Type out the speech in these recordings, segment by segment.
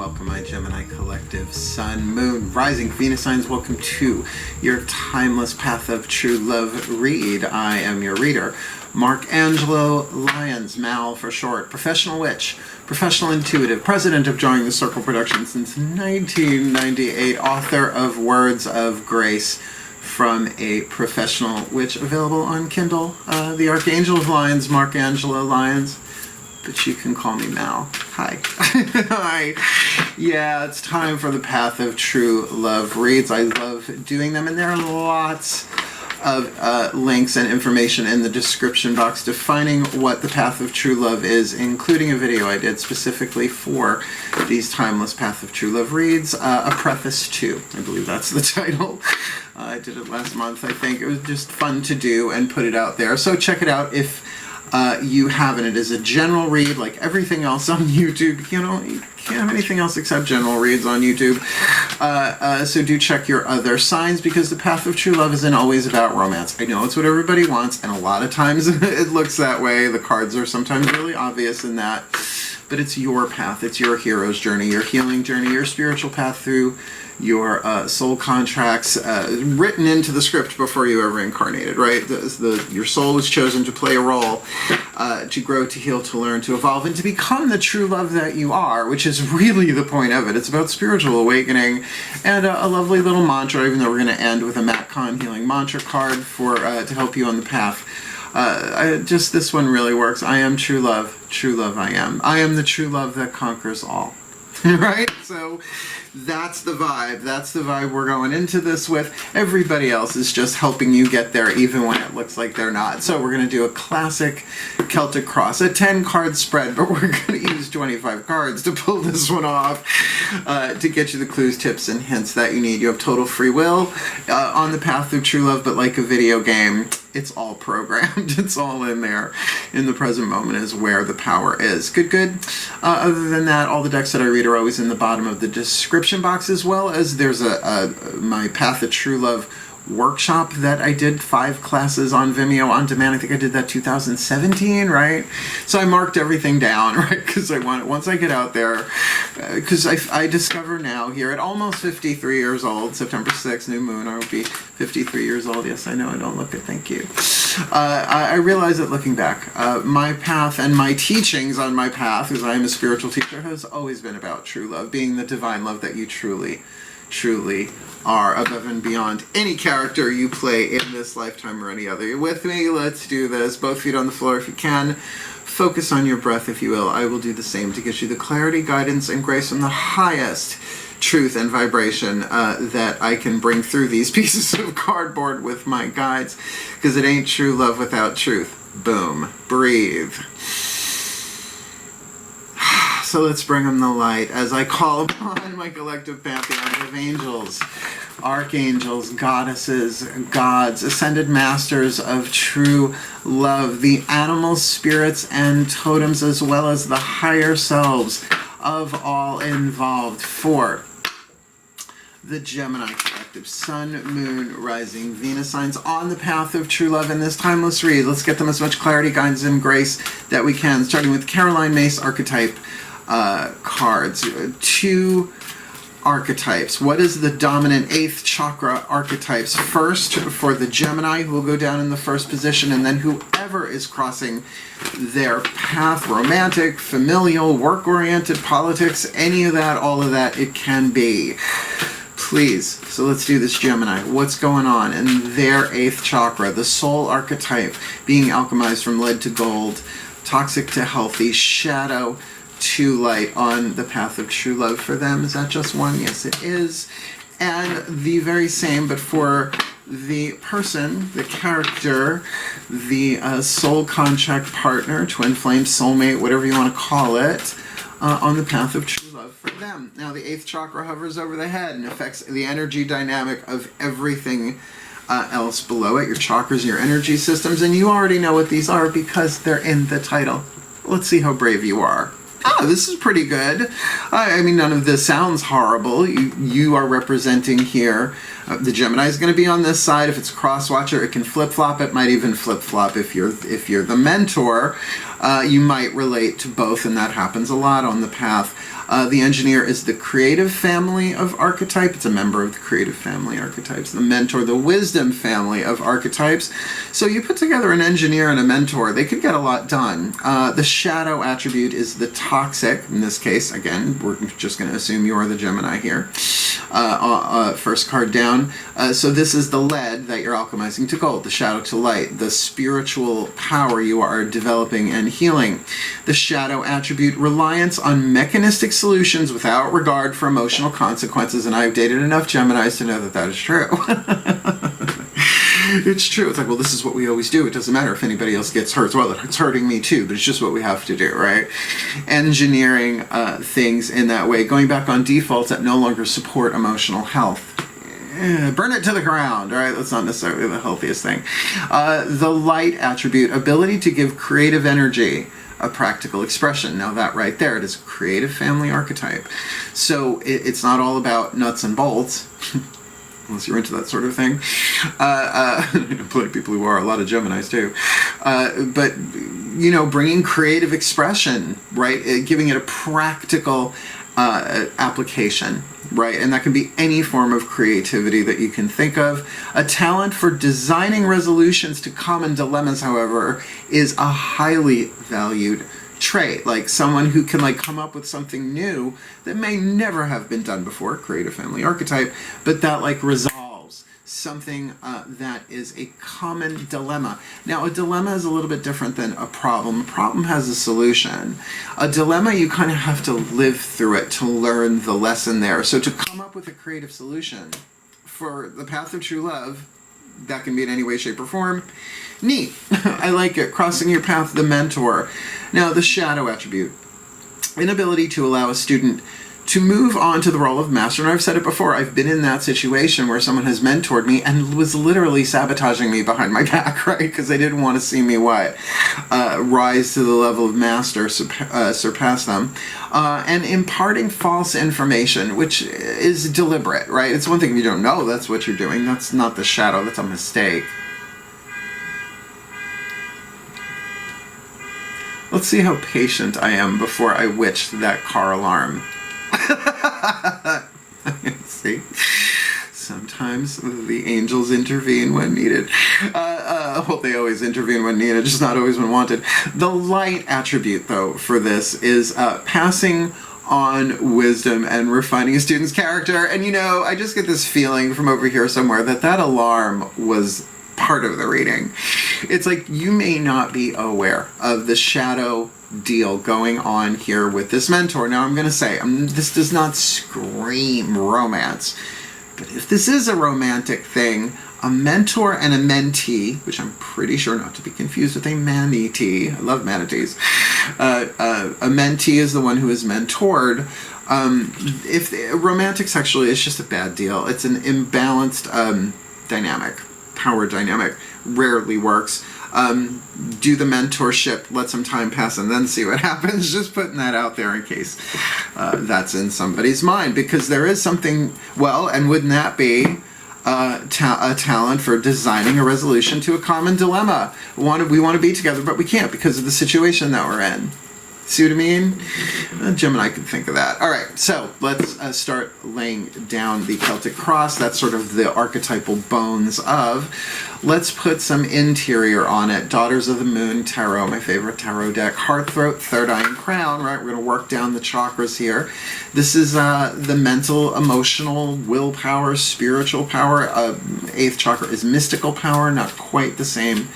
welcome my Gemini collective, Sun, Moon, Rising, Venus signs. Welcome to your Timeless Path of True Love read. I am your reader, Angelo, Lyons, Mal for short, professional witch, professional intuitive, president of Drawing the Circle Productions since 1998, author of Words of Grace from a Professional Witch, available on Kindle. The Archangel of Lyons, Angelo Lyons, but you can call me Mal. Hi. Hi. Yeah, it's time for the Path of True Love reads. I love doing them, and there are lots of links and information in the description box defining what the Path of True Love is, including a video I did specifically for these Timeless Path of True Love reads, a preface to, I believe that's the title. I did it last month, I think. It was just fun to do and put it out there. So check it out if you haven't. It is a general read like everything else on YouTube. You know, you can't have anything else except general reads on YouTube. So do check your other signs, because the Path of True Love isn't always about romance. I know it's what everybody wants, and a lot of times it looks that way. The cards are sometimes really obvious in that. But it's your path. It's your hero's journey, your healing journey, your spiritual path through your soul contracts written into the script before you ever incarnated, right? Your soul was chosen to play a role, to grow, to heal, to learn, to evolve, and to become the true love that you are, which is really the point of it. It's about spiritual awakening, and a lovely little mantra, even though we're going to end with a Matt Kahn healing mantra card for to help you on the path. Just this one really works. I am true love I am. I am the true love that conquers all. Right? So that's the vibe. That's the vibe we're going into this with. Everybody else is just helping you get there, even when it looks like they're not. So we're going to do a classic Celtic Cross, a 10-card spread, but we're going to use 25 cards to pull this one off, to get you the clues, tips, and hints that you need. You have total free will on the Path of True Love, but like a video game, it's all programmed. It's all in there. In the present moment is where the power is. Good. Other than that, all the decks that I read are always in the bottom of the description box, as well as there's my Path of True Love workshop that I did 5 classes on Vimeo on demand. I think I did that 2017, right? So I marked everything down, right? Because I want it, once I get out there, because I discover now here at almost 53 years old, September 6th, new moon, I will be 53 years old. Yes, I know, I don't look it, thank you. I realize that looking back, my path and my teachings on my path, because I am a spiritual teacher, has always been about true love, being the divine love that you truly are, above and beyond any character you play in this lifetime or any other. You're with me? Let's do this. Both feet on the floor if you can. Focus on your breath, if you will. I will do the same to get you the clarity, guidance, and grace from the highest truth and vibration that I can bring through these pieces of cardboard with my guides, because it ain't true love without truth. Boom. Breathe. So let's bring them the light as I call upon my collective pantheon of angels, archangels, goddesses, gods, ascended masters of true love, the animal spirits and totems, as well as the higher selves of all involved, for the Gemini collective, Sun, Moon, Rising, Venus signs on the path of true love in this timeless read. Let's get them as much clarity, guidance, and grace that we can, starting with Caroline Mace Archetype cards. 2 archetypes. What is the dominant 8th chakra archetypes? First, for the Gemini, who will go down in the first position, and then whoever is crossing their path, romantic, familial, work-oriented, politics, any of that, all of that, it can be. Please. So let's do this, Gemini. What's going on in their 8th chakra? The soul archetype, being alchemized from lead to gold, toxic to healthy, shadow to light on the path of true love for them. Is that just one? Yes, it is. And the very same, but for the person, the character, the soul contract partner, twin flame, soulmate, whatever you want to call it, on the path of true love for them. Now, the 8th chakra hovers over the head and affects the energy dynamic of everything else below it, your chakras, your energy systems, and you already know what these are because they're in the title. Let's see how brave you are. Oh, this is pretty good. I mean, none of this sounds horrible. You are representing here. The Gemini is going to be on this side. If it's a cross-watcher, it can flip-flop. It might even flip-flop if you're the mentor. You might relate to both, and that happens a lot on the path. The engineer is the creative family of archetype. It's a member of the creative family archetypes. The mentor, the wisdom family of archetypes. So you put together an engineer and a mentor, they could get a lot done. The shadow attribute is the toxic. In this case, again, we're just going to assume you are the Gemini here. First card down. So this is the lead that you're alchemizing to gold, the shadow to light, the spiritual power you are developing and healing. The shadow attribute, reliance on mechanistic solutions without regard for emotional consequences, and I've dated enough Geminis to know that that is true. It's true. It's like, well, this is what we always do. It doesn't matter if anybody else gets hurt. Well, it's hurting me too, but it's just what we have to do, right? Engineering things in that way, going back on defaults that no longer support emotional health. Burn it to the ground, right? That's not necessarily the healthiest thing. The light attribute, ability to give creative energy a practical expression. Now that right there, it is a creative family archetype. So it's not all about nuts and bolts, unless you're into that sort of thing. Plenty of people who are, a lot of Geminis too. But, you know, bringing creative expression, right? Giving it a practical application, right? And that can be any form of creativity that you can think of. A talent for designing resolutions to common dilemmas, however, is a highly valued trait. Like someone who can like come up with something new that may never have been done before, creative family archetype, but that like resolves something that is a common dilemma. Now, a dilemma is a little bit different than a problem. A problem has a solution. A dilemma, you kind of have to live through it to learn the lesson there. So to come up with a creative solution for the path of true love, that can be in any way, shape, or form. Neat. I like it. Crossing your path, the mentor. Now, the shadow attribute. Inability to allow a student to move on to the role of master. And I've said it before, I've been in that situation where someone has mentored me and was literally sabotaging me behind my back, right? Because they didn't want to see me rise to the level of master, surpass them. And imparting false information, which is deliberate, right? It's one thing if you don't know that's what you're doing. That's not the shadow, that's a mistake. Let's see how patient I am before I witched that car alarm. See? Sometimes the angels intervene when needed. Well, they always intervene when needed, just not always when wanted. The light attribute, though, for this is passing on wisdom and refining a student's character. And, you know, I just get this feeling from over here somewhere that that alarm was part of the reading. It's like you may not be aware of the shadow deal going on here with this mentor. Now, I'm going to say, this does not scream romance, but if this is a romantic thing, a mentor and a mentee, which I'm pretty sure not to be confused with a manatee. I love manatees. A mentee is the one who is mentored. If romantic sexually is just a bad deal. It's an imbalanced dynamic. Power dynamic rarely works. Do the mentorship, let some time pass, and then see what happens. Just putting that out there in case that's in somebody's mind, because there is something, well, and wouldn't that be a talent for designing a resolution to a common dilemma? We want to be together, but we can't because of the situation that we're in. See what I mean? Gemini could think of that. All right, so let's start laying down the Celtic Cross. That's sort of the archetypal bones of. Let's put some interior on it. Daughters of the Moon Tarot, my favorite tarot deck. Heart, Throat, Third Eye, and Crown, right? We're going to work down the chakras here. This is the mental, emotional, willpower, spiritual power. Eighth Chakra is mystical power, not quite the same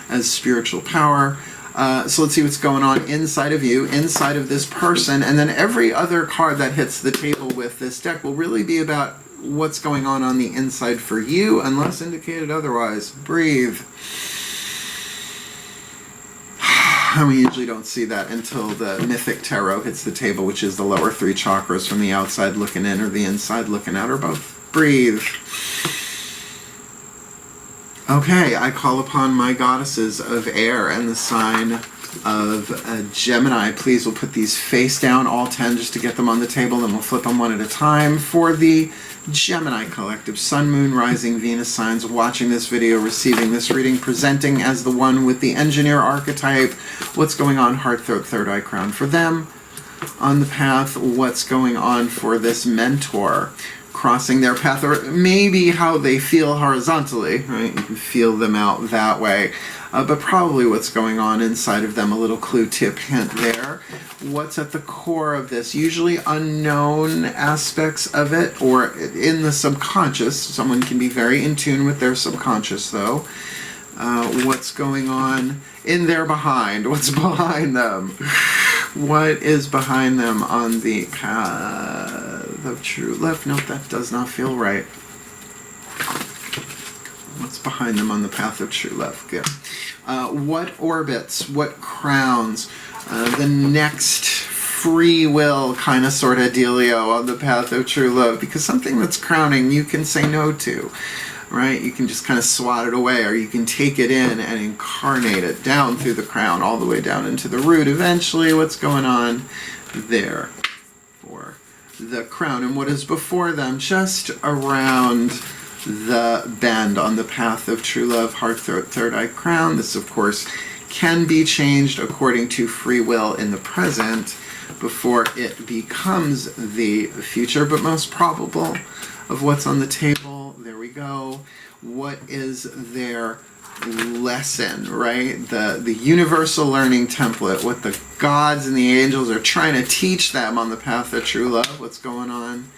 as spiritual power. So let's see what's going on inside of you, inside of this person, and then every other card that hits the table with this deck will really be about what's going on the inside for you, unless indicated otherwise. Breathe. And we usually don't see that until the Mythic Tarot hits the table, which is the lower three chakras, from the outside looking in or the inside looking out, or both. Breathe. Okay, I call upon my goddesses of air and the sign of Gemini. Please, we'll put these face down, all 10, just to get them on the table, then we'll flip them one at a time. For the Gemini collective, Sun, Moon, Rising, Venus signs, watching this video, receiving this reading, presenting as the one with the engineer archetype. What's going on? Heart, Throat, Third Eye, Crown for them. on the path, what's going on for this mentor crossing their path, or maybe how they feel horizontally, right? You can feel them out that way. But probably what's going on inside of them, a little clue, tip, hint there. What's at the core of this? Usually unknown aspects of it, or in the subconscious. Someone can be very in tune with their subconscious, though. What's going on in their behind? What's behind them? What is behind them on the path of true love? Nope, that does not feel right. What's behind them on the path of true love? Good. What orbits, what crowns, the next free will kind of sort of dealio on the path of true love, because something that's crowning you can say no to, right? You can just kind of swat it away, or you can take it in and incarnate it down through the crown, all the way down into the root. Eventually, what's going on there for the crown, and what is before them, just around the bend on the path of true love, heart, throat, third eye, crown. This, of course, can be changed according to free will in the present before it becomes the future, but most probable of what's on the table. There we go. What is their lesson, right? The universal learning template, what the gods and the angels are trying to teach them on the path of true love. What's going on?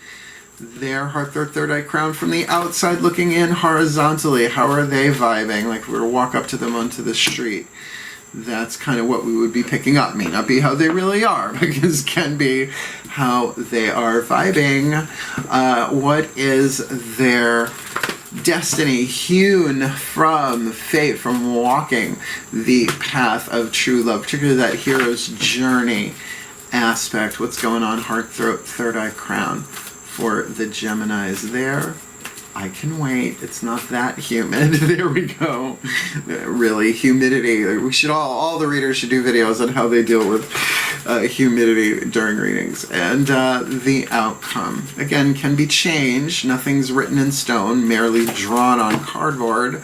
Their heart, their third eye, crown, from the outside looking in horizontally. How are they vibing? Like if we were to walk up to them onto the street. That's kind of what we would be picking up. May not be how they really are, because it can be how they are vibing. What is their destiny hewn from fate, from walking the path of true love, particularly that hero's journey aspect? What's going on? Heart, throat, third eye, crown. For the Geminis there, I can wait. It's not that humid. There we go. Really, humidity. We should all the readers should do videos on how they deal with humidity during readings. And the outcome, again, can be changed. Nothing's written in stone, merely drawn on cardboard.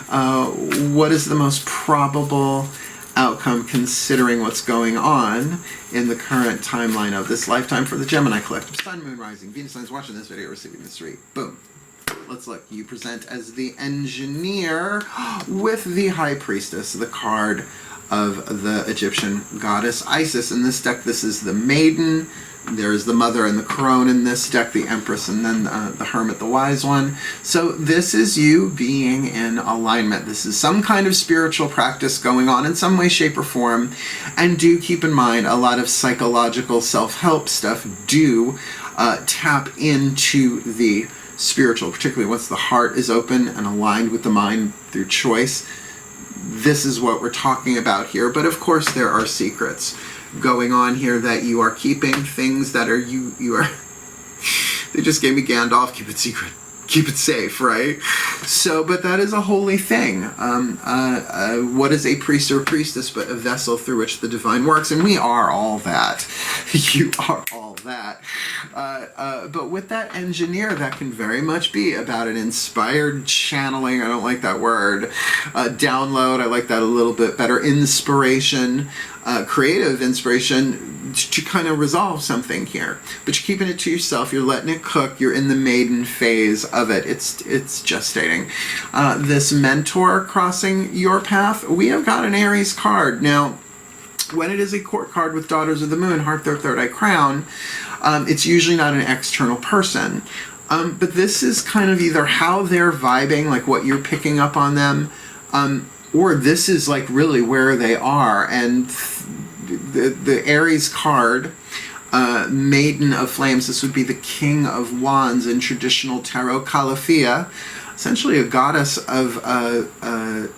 What is the most probable outcome considering what's going on in the current timeline of this lifetime for the Gemini collective? Sun, Moon, Rising, Venus signs watching this video, receiving this read. Boom. Let's look. You present as the engineer with the High Priestess, the card of the Egyptian goddess Isis. In this deck, this is the Maiden. There's the Mother and the Crone in this deck, the Empress, and then the Hermit, the Wise One. So this is you being in alignment. This is some kind of spiritual practice going on in some way, shape, or form. And do keep in mind, a lot of psychological self-help stuff do tap into the spiritual, particularly once the heart is open and aligned with the mind through choice. This is what we're talking about here. But of course, there are secrets going on here that you are keeping, things that are you are they just gave me Gandalf, keep it secret, keep it safe, right? So, but that is a holy thing. What is a priest or priestess but a vessel through which the divine works? And we are all that. You are all that. But with that engineer, that can very much be about an inspired channeling. I don't like that word. Download, I like that a little bit better. Inspiration, creative inspiration to kind of resolve something here. But you're keeping it to yourself. You're letting it cook. You're in the maiden phase of it. It's gestating. This mentor crossing your path, we have got an Aries card. Now, when it is a court card with Daughters of the Moon, Heart, their third eye, crown, it's usually not an external person. But this is kind of either how they're vibing, like what you're picking up on them, or this is like really where they are. And the Aries card, Maiden of Flames, this would be the King of Wands in traditional tarot, Calafia, essentially a goddess of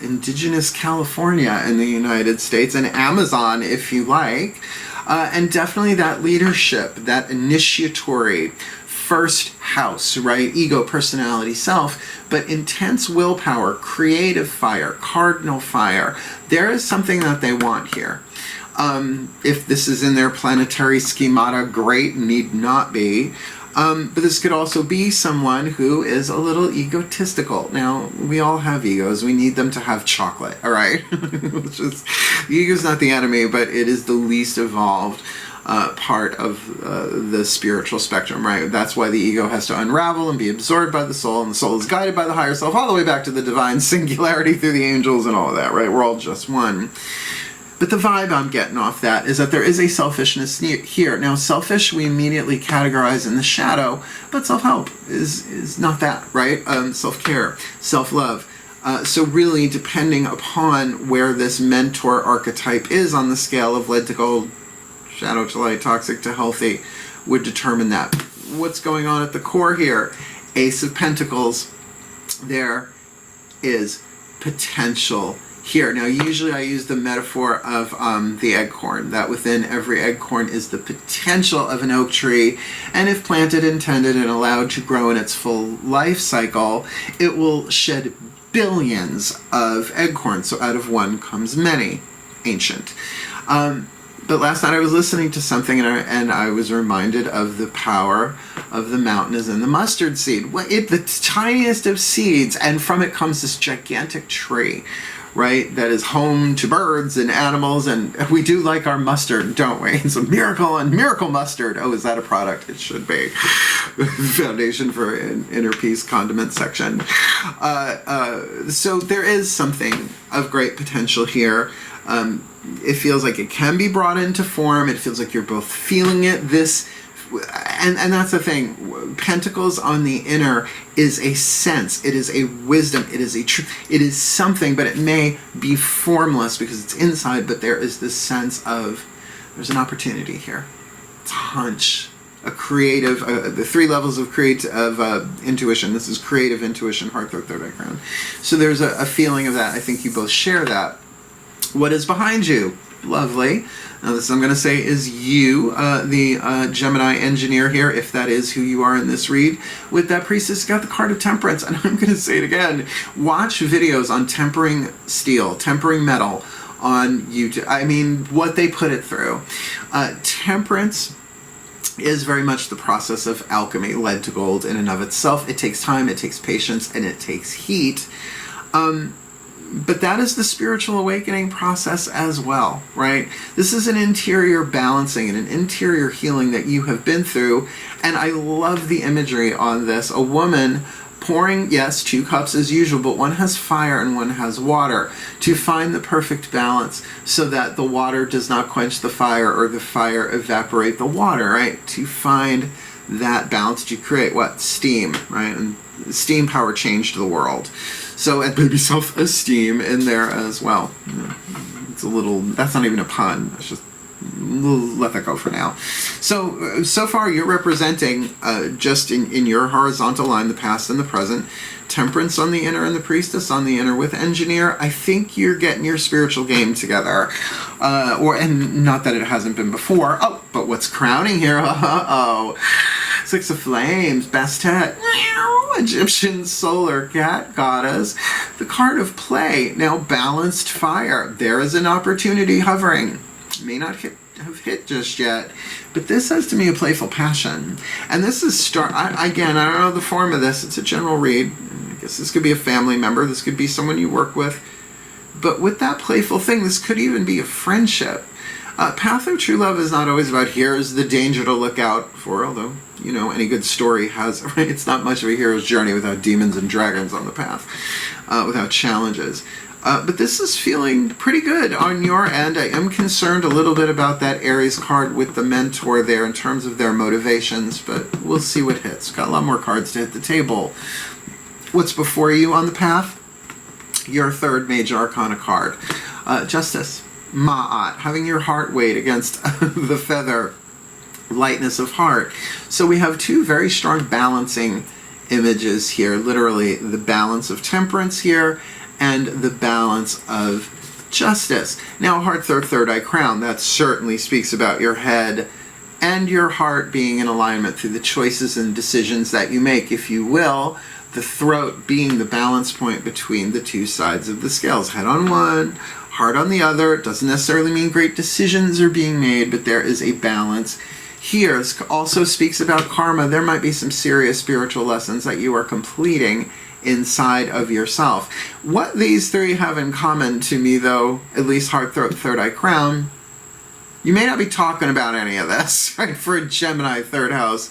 indigenous California in the United States, and Amazon, if you like. And definitely that leadership, that initiatory first house, right? Ego, personality, self, but intense willpower, creative fire, cardinal fire. There is something that they want here. If this is in their planetary schemata, great, need not be. But this could also be someone who is a little egotistical. Now, we all have egos. We need them to have chocolate, all right? The ego's not the enemy, but it is the least evolved. part of the spiritual spectrum, right? That's why the ego has to unravel and be absorbed by the soul, and the soul is guided by the higher self all the way back to the divine singularity through the angels and all of that, right? We're all just one. But the vibe I'm getting off that is that there is a selfishness here. Now, selfish we immediately categorize in the shadow, but self-help is not that, right? Self-care, self-love. So really, depending upon where this mentor archetype is on the scale of lead to gold, shadow to light, toxic to healthy, would determine that. What's going on at the core here? Ace of Pentacles. There is potential here. Now, usually I use the metaphor of the acorn, that within every acorn is the potential of an oak tree, and if planted, intended, and allowed to grow in its full life cycle, it will shed billions of acorns. So out of one comes many. Ancient. But last night I was listening to something and I was reminded of the power of the mountain is in the mustard seed. The tiniest of seeds, and from it comes this gigantic tree, right, that is home to birds and animals, and we do like our mustard, don't we? It's a miracle and miracle mustard. Oh, is that a product? It should be. Foundation for Inner Peace condiment section. So there is something of great potential here. It feels like it can be brought into form. It feels like you're both feeling it. And that's the thing. Pentacles on the inner is a sense. It is a wisdom. It is a truth. It is something, but it may be formless because it's inside. But there is this sense of there's an opportunity here. It's a hunch, a creative. The three levels of intuition. This is creative intuition, heart, third eye crown. So there's a feeling of that. I think you both share that. What is behind you? Lovely. Now this I'm going to say is you, the Gemini engineer here, if that is who you are in this read. With that priestess, got the card of temperance. And I'm going to say it again. Watch videos on tempering steel, tempering metal on YouTube. I mean, what they put it through. Temperance is very much the process of alchemy, lead to gold in and of itself. It takes time, it takes patience, and it takes heat. But that is the spiritual awakening process as well, right? This is an interior balancing and an interior healing that you have been through. And I love the imagery on this. A woman pouring, yes, 2 cups as usual, but one has fire and one has water to find the perfect balance so that the water does not quench the fire or the fire evaporate the water, right? To find that balance to create what? Steam, right? And steam power changed the world. So, and maybe self-esteem in there as well. It's a little, that's not even a pun. It's just, we'll let that go for now. So far you're representing, just in your horizontal line, the past and the present, temperance on the inner and the priestess on the inner with engineer. I think you're getting your spiritual game together. And not that it hasn't been before. Oh, but what's crowning here? Six of Flames, Bastet, Egyptian solar cat goddess, the card of play. Now balanced fire. There is an opportunity hovering. May not have hit just yet, but this says to me a playful passion. And this is again, I don't know the form of this. It's a general read. I guess this could be a family member. This could be someone you work with. But with that playful thing, this could even be a friendship. Path of true love is not always about here's the danger to look out for, although, you know, any good story has, right? It's not much of a hero's journey without demons and dragons on the path, without challenges. But this is feeling pretty good on your end. I am concerned a little bit about that Aries card with the mentor there in terms of their motivations, but we'll see what hits. Got a lot more cards to hit the table. What's before you on the path? Your third major arcana card. Justice. Ma'at, having your heart weighed against the feather, lightness of heart. So we have 2 very strong balancing images here, literally the balance of temperance here and the balance of justice. Now heart, third eye crown, that certainly speaks about your head and your heart being in alignment through the choices and decisions that you make, if you will. The throat being the balance point between the 2 sides of the scales, head on one, heart on the other. It doesn't necessarily mean great decisions are being made, but there is a balance here. This also speaks about karma. There might be some serious spiritual lessons that you are completing inside of yourself. What these 3 have in common to me, though, at least heart, throat, third eye crown, You may not be talking about any of this, right? For a Gemini third house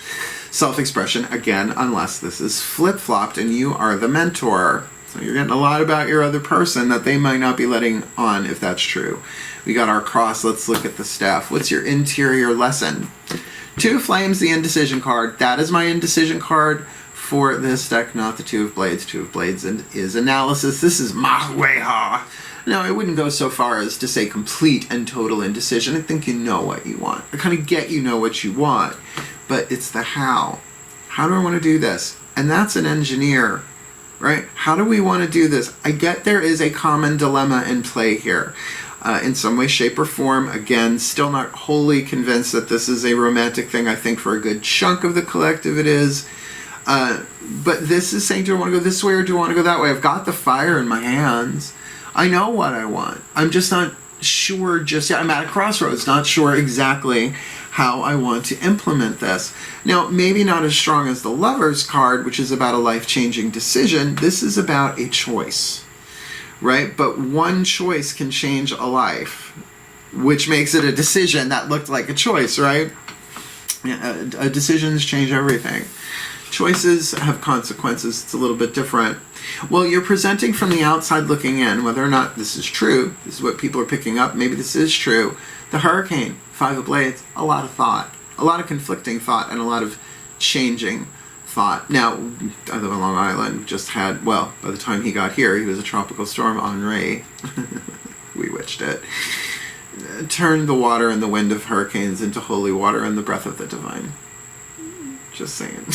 self-expression, again, unless this is flip-flopped and you are the mentor. So you're getting a lot about your other person that they might not be letting on, if that's true. We got our cross. Let's look at the staff. What's your interior lesson? Two of Flames, the indecision card. That is my indecision card for this deck, not the Two of Blades. Two of Blades is analysis. This is Mahueha. Now, I wouldn't go so far as to say complete and total indecision. I think you know what you want. I kind of get you know what you want, but it's the how. How do I want to do this? And that's an engineer, right? How do we want to do this? I get there is a common dilemma in play here. In some way, shape, or form. Again, still not wholly convinced that this is a romantic thing. I think for a good chunk of the collective it is. But this is saying, do I want to go this way or do I want to go that way? I've got the fire in my hands. I know what I want. I'm just not sure just yet. I'm at a crossroads, not sure exactly how I want to implement this. Now, maybe not as strong as the Lover's card, which is about a life-changing decision. This is about a choice, right? But one choice can change a life, which makes it a decision that looked like a choice, right? Yeah, decisions change everything. Choices have consequences. It's a little bit different. Well, you're presenting from the outside looking in, whether or not this is true. This is what people are picking up. Maybe this is true. The Hurricane, Five of Blades, a lot of thought, a lot of conflicting thought, and a lot of changing thought. Now, I live on Long Island, just had, well, by the time he got here, he was a tropical storm, Henri. We witched it. Turned the water and the wind of hurricanes into holy water and the breath of the divine. Just saying.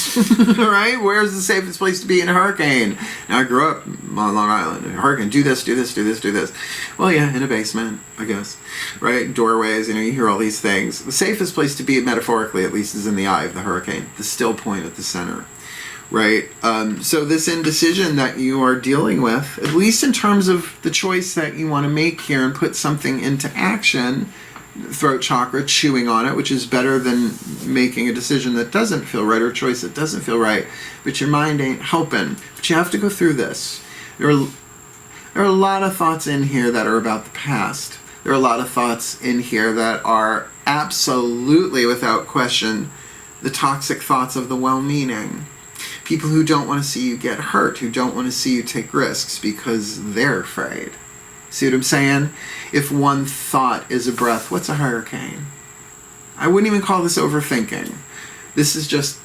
Right? Where's the safest place to be in a hurricane? Now, I grew up on Long Island. A hurricane, do this, do this, do this, do this. Well, yeah, in a basement, I guess. Right? Doorways, you hear all these things. The safest place to be, metaphorically at least, is in the eye of the hurricane. The still point at the center. Right? So this indecision that you are dealing with, at least in terms of the choice that you want to make here and put something into action, throat chakra, chewing on it, which is better than making a decision that doesn't feel right or a choice that doesn't feel right, but your mind ain't helping. But you have to go through this. There are a lot of thoughts in here that are about the past. There are a lot of thoughts in here that are absolutely, without question, the toxic thoughts of the well-meaning. People who don't want to see you get hurt, who don't want to see you take risks because they're afraid. See what I'm saying? If one thought is a breath, what's a hurricane? I wouldn't even call this overthinking. This is just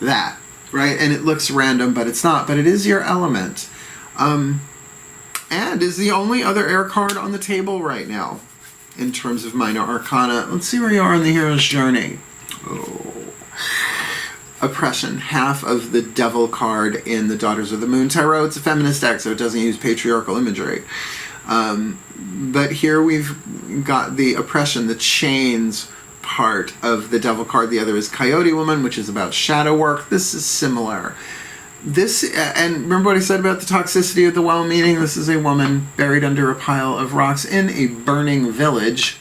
that, right? And it looks random, but it's not. But it is your element. And is the only other air card on the table right now in terms of minor arcana. Let's see where you are on the hero's journey. Oh. Oppression, half of the devil card in the Daughters of the Moon Tarot. It's a feminist deck, so it doesn't use patriarchal imagery. But here we've got the oppression, the chains part of the devil card. The other is Coyote Woman, which is about shadow work. This is similar. This, and remember what I said about the toxicity of the well-meaning? This is a woman buried under a pile of rocks in a burning village.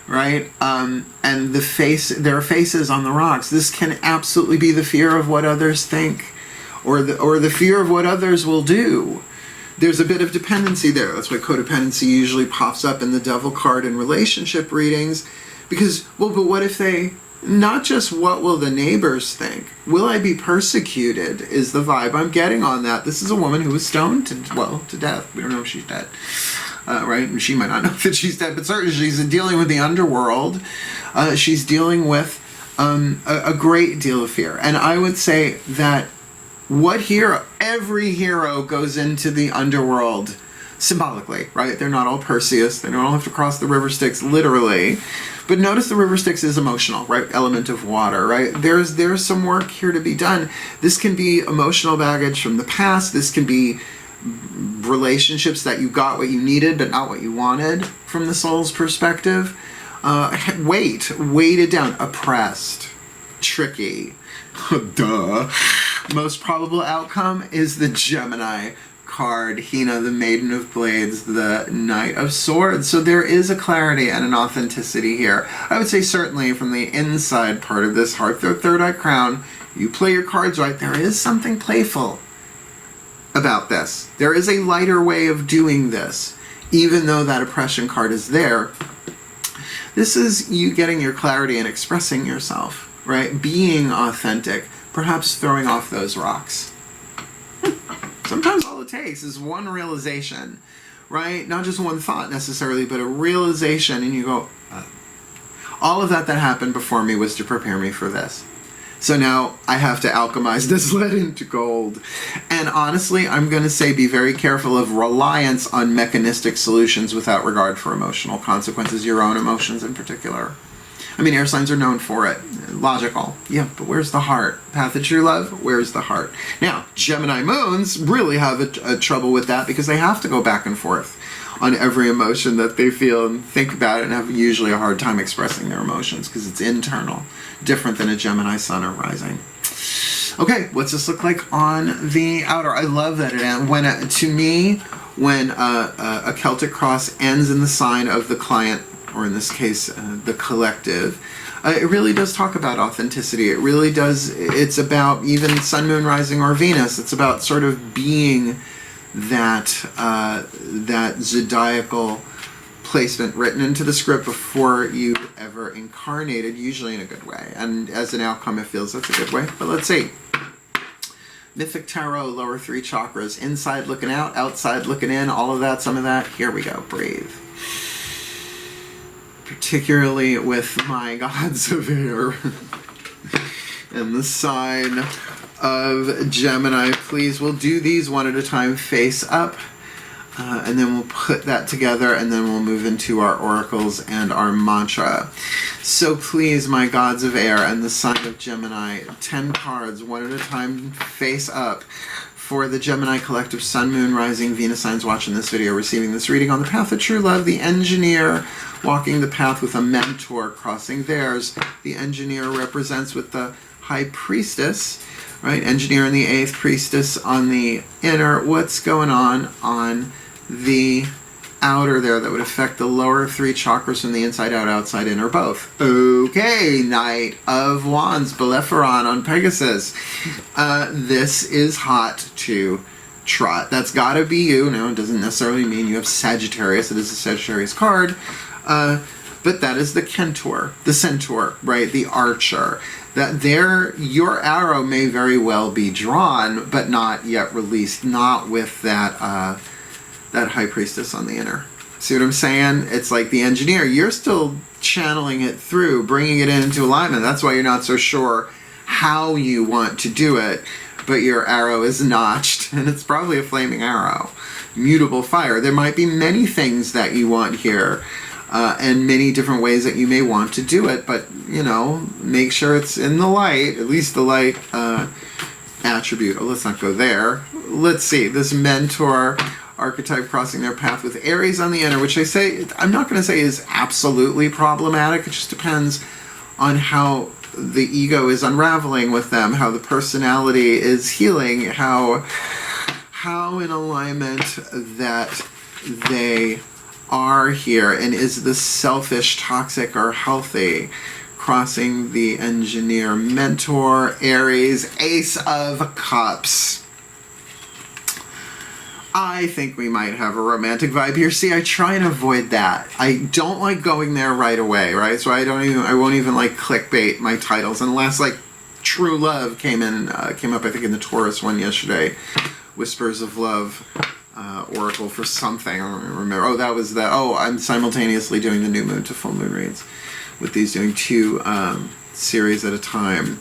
Right? And there are faces on the rocks. This can absolutely be the fear of what others think, or the fear of what others will do. There's a bit of dependency there. That's why codependency usually pops up in the devil card in relationship readings. Because, well, but what if they, not just what will the neighbors think, will I be persecuted is the vibe I'm getting on that. This is a woman who was stoned to death. We don't know if she's dead. Right? She might not know that she's dead, but certainly she's dealing with the underworld. She's dealing with a great deal of fear. And I would say that every hero goes into the underworld symbolically, right? They're not all Perseus. They don't all have to cross the river Styx literally. But notice the river Styx is emotional, right? Element of water, right? There's some work here to be done. This can be emotional baggage from the past. This can be relationships that you got what you needed but not what you wanted from the soul's perspective. Weighted down, oppressed, tricky. Duh. Most probable outcome is the Gemini card, Hina, the Maiden of Blades, the Knight of Swords. So there is a clarity and an authenticity here. I would say certainly from the inside part of this heart, third eye crown, you play your cards right. There is something playful about this. There is a lighter way of doing this. Even though that oppression card is there, This is you getting your clarity and expressing yourself, right? Being authentic, perhaps throwing off those rocks. Sometimes all it takes is one realization, right? Not just one thought necessarily, but a realization, and you go, all of that happened before me was to prepare me for this. So now I have to alchemize this lead into gold. And honestly, I'm going to say be very careful of reliance on mechanistic solutions without regard for emotional consequences, your own emotions in particular. I mean, air signs are known for it. Logical. Yeah, but where's the heart? Path of true love, where's the heart? Now, Gemini moons really have a trouble with that because they have to go back and forth on every emotion that they feel and think about it, and have usually a hard time expressing their emotions because it's internal, different than a Gemini sun or rising. Okay, what's this look like on the outer? I love that to me, when a Celtic Cross ends in the sign of the client, or in this case, the collective, it really does talk about authenticity. It really does. It's about even sun, moon, rising, or Venus. It's about sort of being that zodiacal placement written into the script before you ever incarnated, usually in a good way. And as an outcome, it feels that's a good way. But let's see. Mythic Tarot, lower 3 chakras, inside looking out, outside looking in, all of that, some of that. Here we go. Breathe. Particularly with my gods of air and the sign of Gemini, please. We'll do these one at a time, face up, and then we'll put that together, and then we'll move into our oracles and our mantra. So please, my gods of air and the sign of Gemini, 10 cards, one at a time, face up, for the Gemini collective, sun, moon, rising, Venus signs watching this video, receiving this reading on the path of true love, the engineer walking the path with a mentor crossing theirs. The engineer represents with the high priestess, right? Engineer in the 8th, priestess on the inner. What's going on the outer there that would affect the lower 3 chakras from the inside out, outside in, or both? Okay, Knight of Wands, Bellerophon on Pegasus. This is hot to trot. That's gotta be you. No, it doesn't necessarily mean you have Sagittarius. It is a Sagittarius card. But that is the Centaur, right? The archer. That your arrow may very well be drawn, but not yet released. Not with that high priestess on the inner. See what I'm saying? It's like the engineer. You're still channeling it through, bringing it into alignment. That's why you're not so sure how you want to do it. But your arrow is notched, and it's probably a flaming arrow. Mutable fire. There might be many things that you want here. And many different ways that you may want to do it, but, make sure it's in the light, at least the light attribute. Oh, let's not go there. Let's see, this mentor archetype crossing their path with Aries on the inner, which I'm not going to say is absolutely problematic. It just depends on how the ego is unraveling with them, how the personality is healing, how in alignment that they are here, and is the selfish, toxic, or healthy? Crossing the engineer, mentor, Aries, Ace of Cups. I think we might have a romantic vibe here. See, I try and avoid that. I don't like going there right away, right? So I won't even like clickbait my titles unless like True Love came up, I think, in the Taurus one yesterday. Whispers of Love. Oracle for something. I don't remember. Oh, that was that. Oh, I'm simultaneously doing the new moon to full moon reads with these, doing 2 series at a time.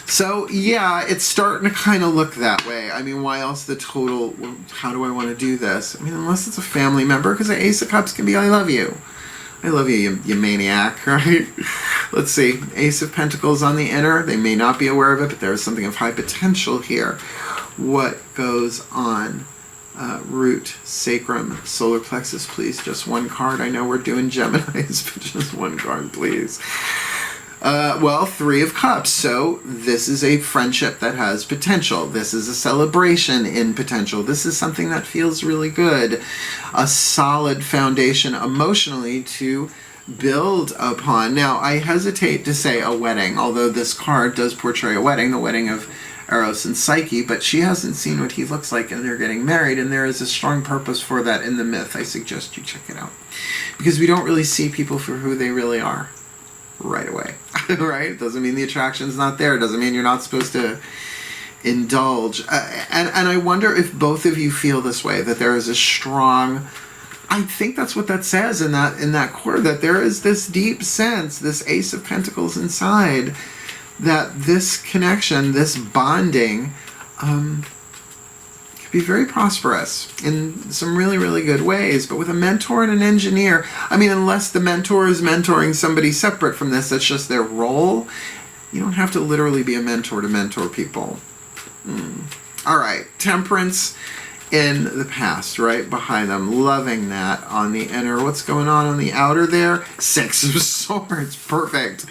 So yeah, it's starting to kind of look that way. I mean, why else the total? How do I want to do this? I mean, unless it's a family member, because the Ace of Cups can be, I love you. I love you, you maniac, right? Let's see. Ace of Pentacles on the inner. They may not be aware of it, but there is something of high potential here. What goes on? Root, sacrum, solar plexus, please. Just one card. I know we're doing Geminis, but just one card, please. Well, 3 of Cups. So this is a friendship that has potential. This is a celebration in potential. This is something that feels really good. A solid foundation emotionally to build upon. Now, I hesitate to say a wedding, although this card does portray a wedding, the wedding of Eros and Psyche, but she hasn't seen what he looks like and they're getting married, and there is a strong purpose for that in the myth. I suggest you check it out. Because we don't really see people for who they really are right away. Right? Doesn't mean the attraction's not there. Doesn't mean you're not supposed to indulge. And I wonder if both of you feel this way, that there is a strong... I think that's what that says in that chord, that there is this deep sense, this Ace of Pentacles inside, that this connection, this bonding, could be very prosperous in some really, really good ways. But with a mentor and an engineer, I mean, unless the mentor is mentoring somebody separate from this, that's just their role, you don't have to literally be a mentor to mentor people. All right, Temperance in the past, right behind them, loving that on the inner. What's going on the outer there? Six of Swords, perfect.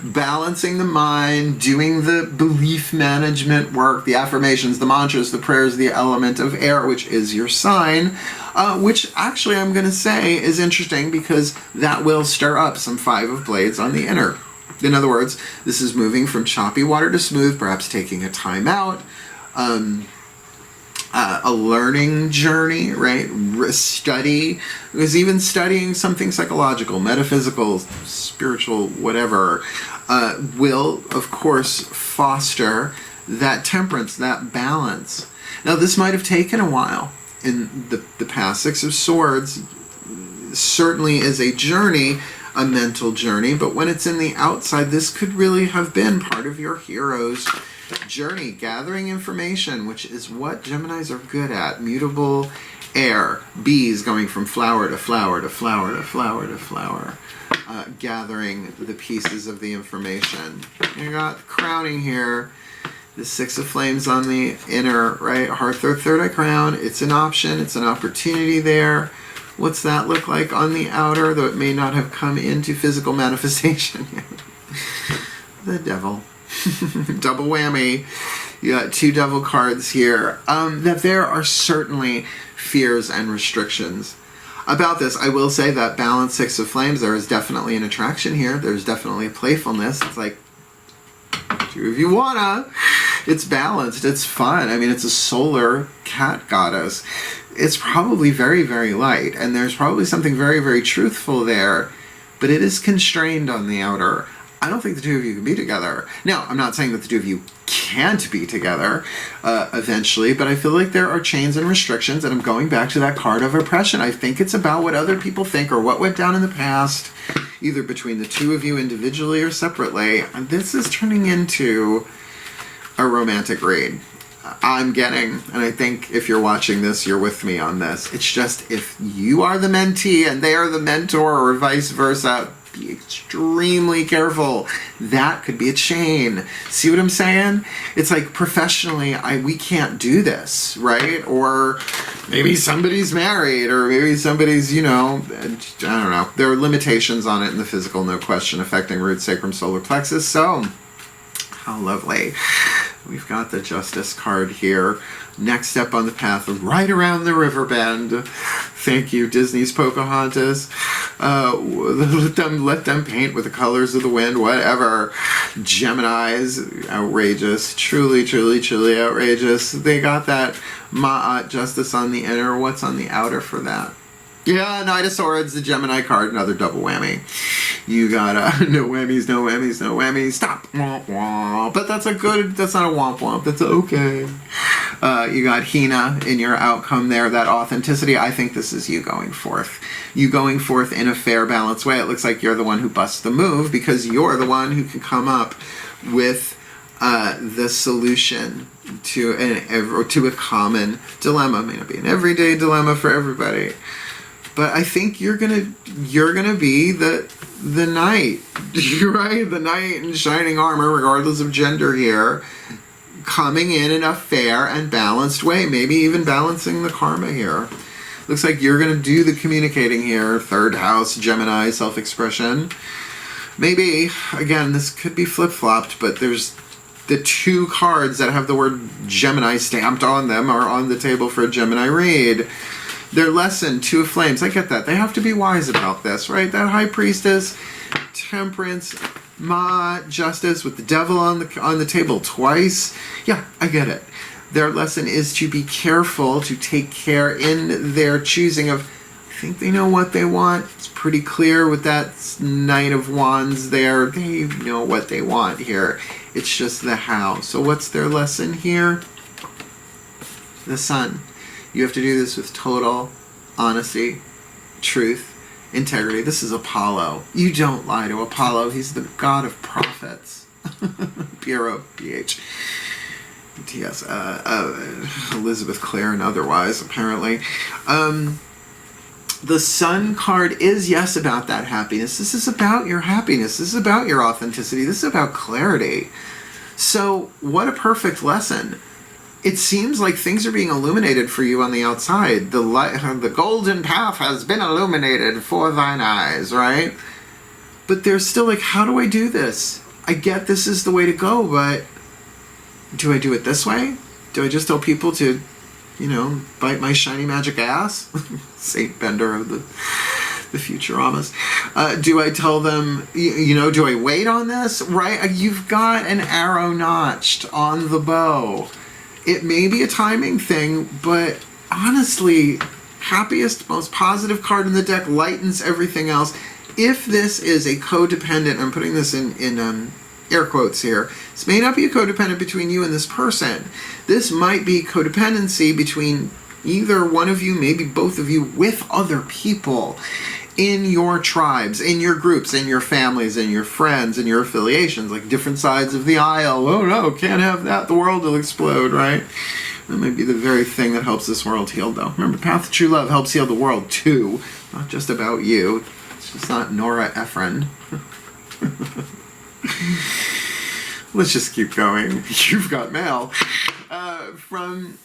Balancing the mind, doing the belief management work, the affirmations, the mantras, the prayers, the element of air, which is your sign, which actually I'm going to say is interesting because that will stir up some Five of Blades on the inner. In other words, this is moving from choppy water to smooth, perhaps taking a time out, a learning journey, right? Study. It was even studying something psychological, metaphysical, spiritual, whatever, will, of course, foster that temperance, that balance. Now, this might have taken a while in the past. Six of Swords certainly is a journey, a mental journey, but when it's in the outside, this could really have been part of your hero's journey, gathering information, which is what Geminis are good at. Mutable air, bees going from flower to flower to flower to flower to flower, gathering the pieces of the information. You got crowning here, the Six of Flames on the inner, right? Heart, third eye crown. It's an option, it's an opportunity there. What's that look like on the outer, though it may not have come into physical manifestation yet? The Devil. Double whammy. You got two devil cards here. That there are certainly fears and restrictions about this. I will say that balance, Six of Flames, there is definitely an attraction here. There's definitely a playfulness. It's like, do if you wanna. It's balanced. It's fun. I mean, it's a solar cat goddess. It's probably very, very light, and there's probably something very, very truthful there, but it is constrained on the outer. I don't think the two of you can be together. Now, I'm not saying that the two of you can't be together eventually, but I feel like there are chains and restrictions, and I'm going back to that card of oppression. I think it's about what other people think or what went down in the past, either between the two of you individually or separately. And this is turning into a romantic read. I'm getting, and I think if you're watching this, you're with me on this. It's just if you are the mentee and they are the mentor or vice versa, be extremely careful. That could be a chain. See what I'm saying? It's like professionally, we can't do this, right? Or maybe somebody's married, or maybe somebody's, I don't know. There are limitations on it in the physical, no question, affecting root, sacrum, solar plexus. So, how lovely. We've got the Justice card here. Next step on the path, right around the river bend. Thank you, Disney's Pocahontas. Let them paint with the colors of the wind, whatever. Geminis, outrageous. Truly, truly, truly outrageous. They got that Ma'at Justice on the inner. What's on the outer for that? Yeah, Knight of Swords, the Gemini card, another double whammy. You got no whammies, no whammies, no whammies. Stop. Womp womp. But that's not a womp womp. That's okay. You got Hina in your outcome there, that authenticity. I think this is you going forth. You going forth in a fair, balanced way. It looks like you're the one who busts the move because you're the one who can come up with the solution to a common dilemma. It may not be an everyday dilemma for everybody. But I think you're gonna be the knight, right? The knight in shining armor, regardless of gender here, coming in a fair and balanced way. Maybe even balancing the karma here. Looks like you're gonna do the communicating here. Third house, Gemini, self-expression. Maybe again, this could be flip-flopped, but there's the two cards that have the word Gemini stamped on them are on the table for a Gemini read. Their lesson, Two of Flames. I get that. They have to be wise about this, right? That High Priestess, Temperance, justice with the devil on the table twice. Yeah, I get it. Their lesson is to be careful, to take care in their choosing of, I think they know what they want. It's pretty clear with that Knight of Wands there. They know what they want here. It's just the how. So what's their lesson here? The Sun. You have to do this with total honesty, truth, integrity. This is Apollo. You don't lie to Apollo. He's the god of prophets. P-R-O-P-H. Yes, Elizabeth Clare and otherwise, apparently. The Sun card is, yes, about that happiness. This is about your happiness. This is about your authenticity. This is about clarity. So, what a perfect lesson. It seems like things are being illuminated for you on the outside. The golden path has been illuminated for thine eyes, right? But there's still like, how do I do this? I get this is the way to go, but do I do it this way? Do I just tell people to, bite my shiny magic ass? Saint Bender of the Futuramas. Do I tell them, do I wait on this? Right? You've got an arrow notched on the bow. It may be a timing thing, but honestly, happiest, most positive card in the deck lightens everything else. If this is a codependent, I'm putting this in air quotes here, this may not be a codependent between you and this person. This might be codependency between either one of you, maybe both of you, with other people in your tribes, in your groups, in your families, in your friends, in your affiliations, like different sides of the aisle. Oh no, can't have that. The world will explode, right? That might be the very thing that helps this world heal, though. Remember, Path to True Love helps heal the world, too. Not just about you. It's just not Nora Ephron. Let's just keep going. You've got mail. From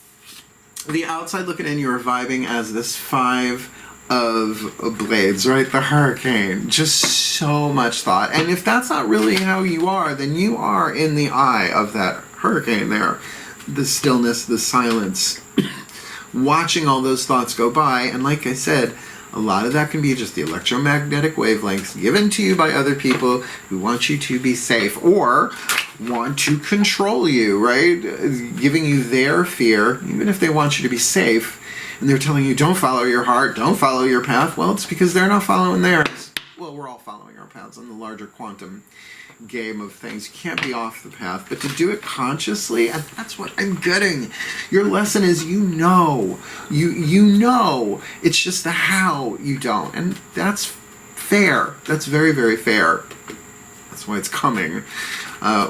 the outside looking in, you're vibing as this 5 of blades, right? The hurricane. Just so much thought. And if that's not really how you are, then you are in the eye of that hurricane there. The stillness, the silence. Watching all those thoughts go by. And like I said, a lot of that can be just the electromagnetic wavelengths given to you by other people who want you to be safe or want to control you, right? Giving you their fear, even if they want you to be safe. And they're telling you, don't follow your heart, don't follow your path. Well, it's because they're not following theirs. Well, we're all following our paths in the larger quantum game of things. You can't be off the path, but to do it consciously, and that's what I'm getting. Your lesson is you know. It's just the how you don't. And that's fair. That's very, very fair. That's why it's coming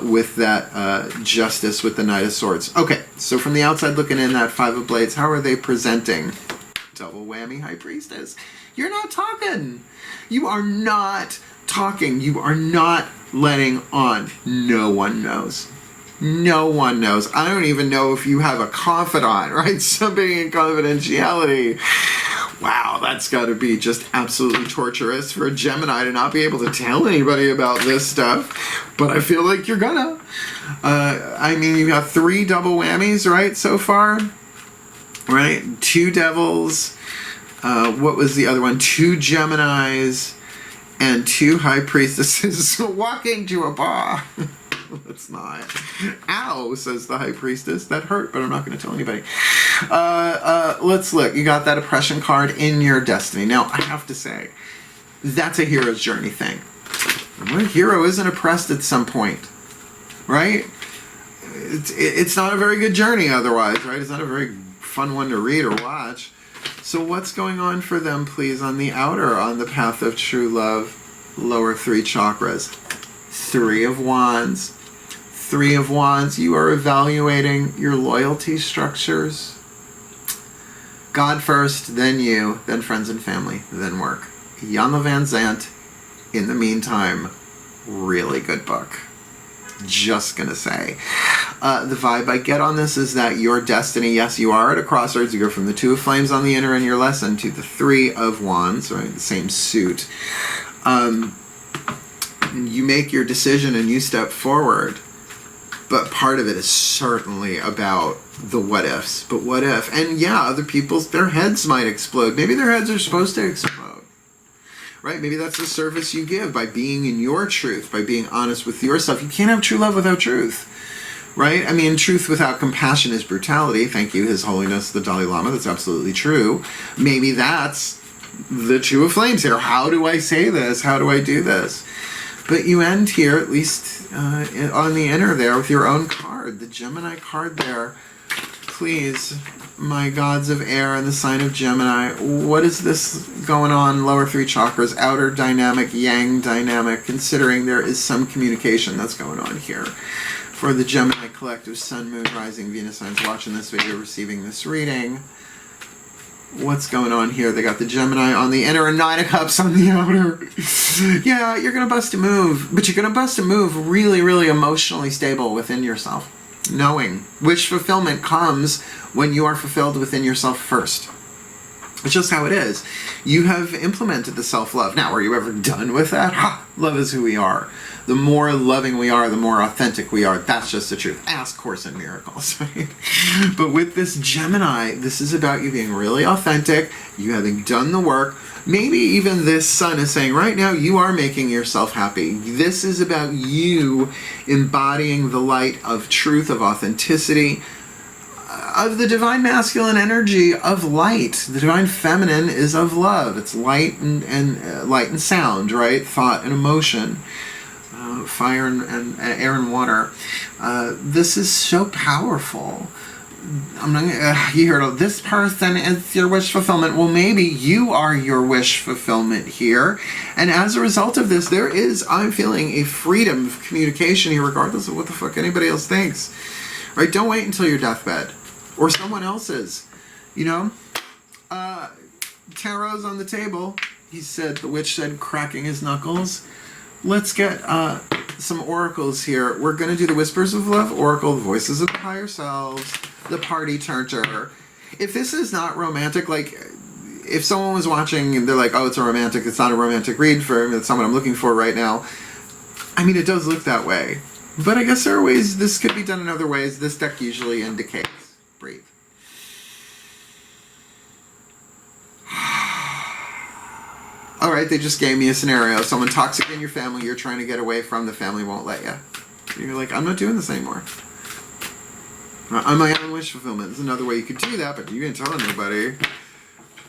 with that justice with the Knight of Swords. Okay, so from the outside looking in, that 5 of Blades, how are they presenting? Double whammy High Priestess. You're not talking. You are not talking. You are not letting on. No one knows. No one knows. I don't even know if you have a confidant, right? Somebody in confidentiality. Wow, that's got to be just absolutely torturous for a Gemini to not be able to tell anybody about this stuff. But I feel like you're gonna. You have 3 double whammies, right, so far? Right? 2 devils. What was the other one? 2 Geminis. And 2 high priestesses walking to a bar. That's not. Ow, says the high priestess. That hurt, but I'm not going to tell anybody. Let's look. You got that oppression card in your destiny. Now, I have to say, that's a hero's journey thing. What hero isn't oppressed at some point? Right? It's not a very good journey otherwise, right? It's not a very fun one to read or watch. So what's going on for them, please, on the outer, on the path of true love, lower 3 chakras? 3 of Wands. 3 of Wands, you are evaluating your loyalty structures. God first, then you, then friends and family, then work. Jana Van Zandt, in the meantime, really good book. Just gonna say. The vibe I get on this is that your destiny, yes, you are at a crossroads. You go from the 2 of Flames on the inner in your lesson to the 3 of Wands, right? The same suit. You make your decision and you step forward. But part of it is certainly about the what ifs. But what if? And yeah, other people's, their heads might explode. Maybe their heads are supposed to explode. right? Maybe that's the service you give by being in your truth, by being honest with yourself. You can't have true love without truth, right? I mean, truth without compassion is brutality. Thank you, His Holiness the Dalai Lama. That's absolutely true. Maybe that's the Two of Flames here. How do I say this? How do I do this? But you end here, at least on the inner there, with your own card, the Gemini card there. Please, my gods of air and the sign of Gemini, what is this going on? Lower 3 chakras, outer dynamic, yang dynamic, considering there is some communication that's going on here. For the Gemini collective, Sun, Moon, Rising, Venus signs watching this video, receiving this reading. What's going on here? They got the Gemini on the inner and 9 of Cups on the outer. Yeah, you're going to bust a move, but you're going to bust a move really, really emotionally stable within yourself. Knowing wish fulfillment comes when you are fulfilled within yourself first. It's just how it is. You have implemented the self-love. Now, are you ever done with that? Ha! Love is who we are. The more loving we are, the more authentic we are. That's just the truth. Ask Course in Miracles, right? But with this Gemini, this is about you being really authentic, you having done the work. Maybe even this Sun is saying, right now, you are making yourself happy. This is about you embodying the light of truth, of authenticity, of the divine masculine energy of light. The divine feminine is of love. It's light and light and sound, right? Thought and emotion. Fire and air and water. This is so powerful. I'm not. You heard this person is your wish fulfillment. Well, maybe you are your wish fulfillment here, and as a result of this, there is, I'm feeling, a freedom of communication here, regardless of what the fuck anybody else thinks. Right? Don't wait until your deathbed or someone else's. You know, tarot's on the table. He said, the witch said, cracking his knuckles. Let's get some oracles here. We're going to do the Whispers of Love Oracle, the Voices of the Higher Selves, the Party Turner. If this is not romantic, like, if someone was watching and they're like, oh, it's a romantic, it's not a romantic read for me, it's someone I'm looking for right now. I mean, it does look that way. But I guess there are ways, this could be done in other ways. This deck usually indicates. Breathe. All right, they just gave me a scenario. Someone toxic in your family you're trying to get away from, the family won't let you. You're like, I'm not doing this anymore. On my own wish fulfillment. There's another way you could do that, but you ain't telling nobody.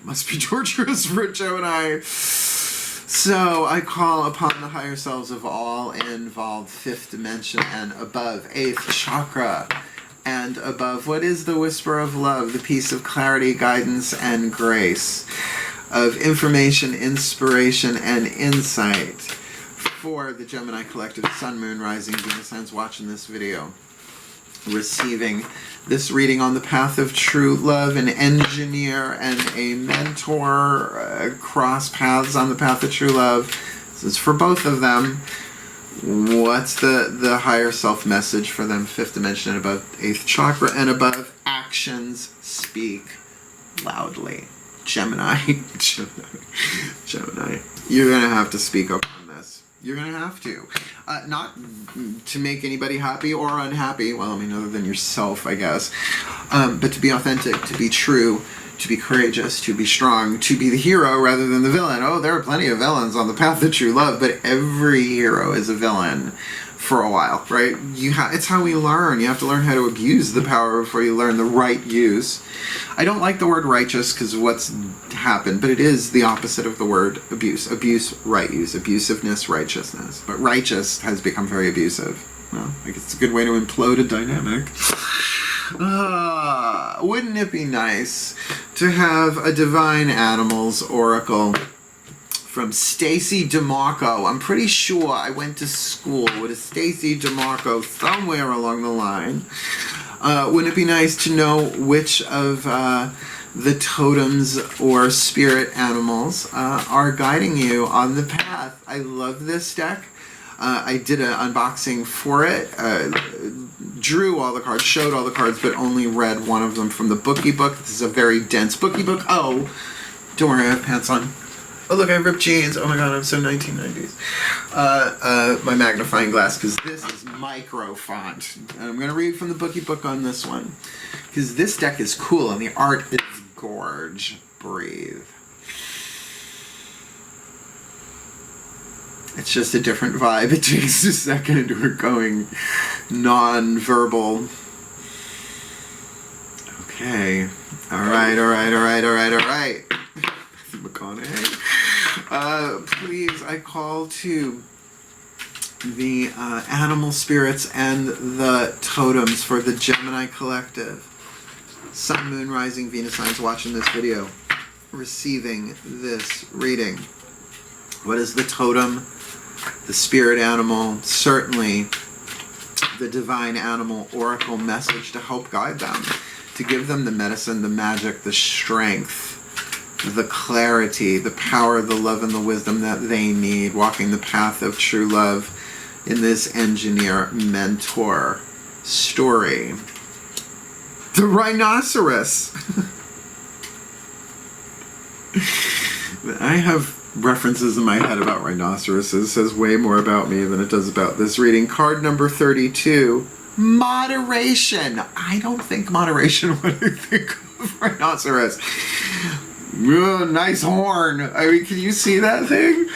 Must be torturous for a Gemini. So I call upon the higher selves of all involved, 5th dimension and above, 8th chakra. And above, what is the whisper of love, the peace of clarity, guidance, and grace, of information, inspiration, and insight for the Gemini collective, Sun, Moon, Rising, Venus signs watching this video, receiving this reading on the path of true love, an engineer and a mentor, cross paths on the path of true love. This is for both of them. What's the higher self message for them? 5th dimension and above, 8th chakra and above. Actions speak loudly. Gemini. You're going to have to speak up on this. You're going to have to. Not to make anybody happy or unhappy. Well, I mean, other than yourself, I guess. But to be authentic, to be true, to be courageous, to be strong, to be the hero rather than the villain. Oh, there are plenty of villains on the path of true love, but every hero is a villain for a while, right? It's how we learn. You have to learn how to abuse the power before you learn the right use. I don't like the word righteous because of what's happened, but it is the opposite of the word abuse. Abuse, right use. Abusiveness, righteousness. But righteous has become very abusive. Well, I guess it's a good way to implode a dynamic. Wouldn't it be nice to have a Divine Animals Oracle from Stacy DeMarco? I'm pretty sure I went to school with a Stacy DeMarco somewhere along the line. Wouldn't it be nice to know which of the totems or spirit animals are guiding you on the path? I love this deck. I did an unboxing for it, drew all the cards, showed all the cards, but only read one of them from the bookie book. This is a very dense bookie book. Oh, don't worry, I have pants on. Oh, look, I have ripped jeans. Oh my god, I'm so 1990s. My magnifying glass, because this is micro font. And I'm going to read from the bookie book on this one, because this deck is cool, and the art is gorge. Breathe. It's just a different vibe. It takes a second. We're going non-verbal. Okay. All right. McConaughey. Please, I call to the animal spirits and the totems for the Gemini Collective. Sun, Moon, Rising, Venus signs watching this video, receiving this reading. What is the totem? The spirit animal, certainly the divine animal oracle message to help guide them, to give them the medicine, the magic, the strength, the clarity, the power, the love, and the wisdom that they need, walking the path of true love in this engineer mentor story. The rhinoceros. I have references in my head about rhinoceroses. It says way more about me than it does about this reading. Card number 32. Moderation. I don't think moderation when I think of rhinoceros. Ugh, nice horn. I mean, can you see that thing?